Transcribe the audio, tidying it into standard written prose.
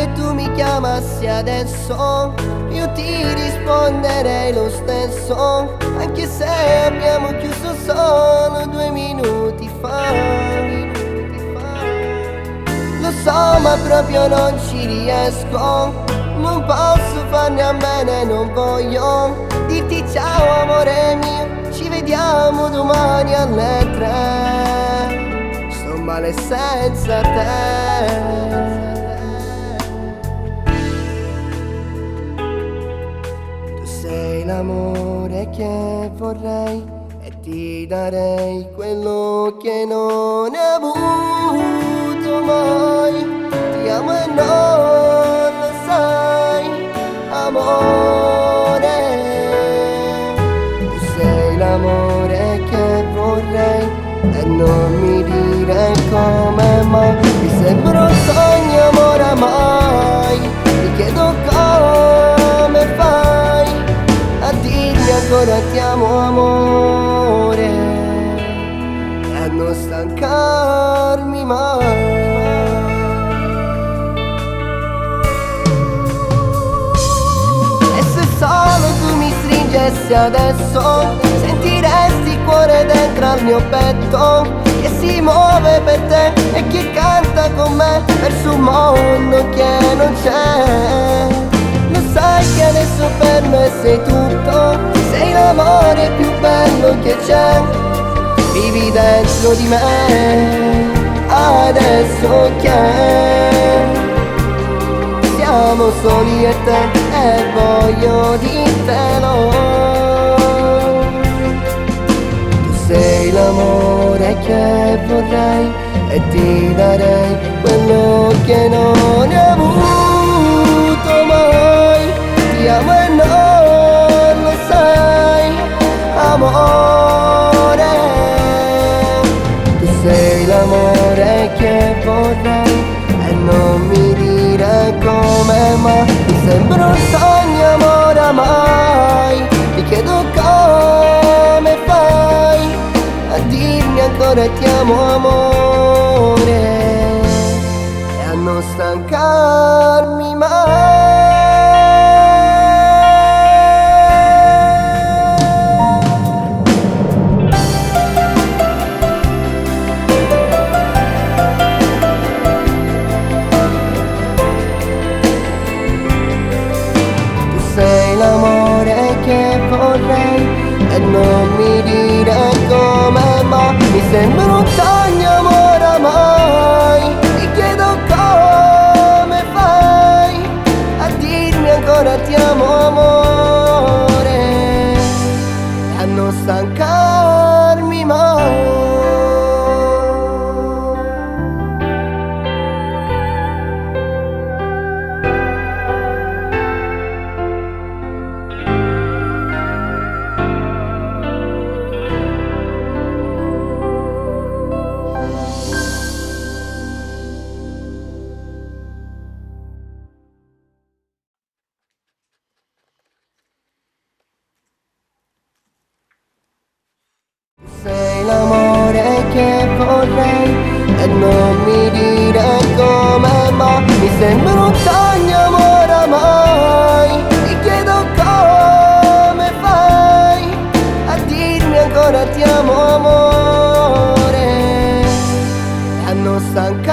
se tu mi chiamassi adesso io ti risponderei lo stesso, anche se abbiamo chiuso solo 2 minuti fa. Lo so ma proprio non ci riesco, non posso farne a meno e non voglio dirti ciao amore mio, ci vediamo domani alle 3. Sto male senza te. Sei l'amore che vorrei e ti darei quello che non hai avuto mai. Ti amo e non lo sai, amore. Tu sei l'amore che vorrei e non mi dire come mai. Mi sembra un sogno amore oramai, ti chiedo come fai a dirmi ancora ti amo amore e a non stancarmi mai. E se solo tu mi stringessi adesso sentiresti il cuore dentro al mio petto che si muove per te e che canta con me verso un mondo che non c'è. Lo sai che adesso per me sei tutto, sei l'amore più bello che c'è. Vivi dentro di me, adesso che siamo soli e te e voglio dirtelo. Tu sei l'amore che vorrei e ti darei quello che non hai avuto mai. Ti amo e non lo sai, amore. Tu sei l'amore che vorrei e non mi dire come mai. Mi sembra un sogno amore oramai, ti chiedo come fai a dirmi ancora ti amo amore e a non stancarmi mai. L'amore che vorrei e non mi dire come mai. Mi sembra un sogno amore oramai, ti chiedo come fai a dirmi ancora ti amo amore e a non stancarmi mai. Sei l'amore che vorrei e non mi dire come mai. Mi sembra un sogno amore oramai, ti chiedo come fai a dirmi ancora ti amo amore e a non stancarmi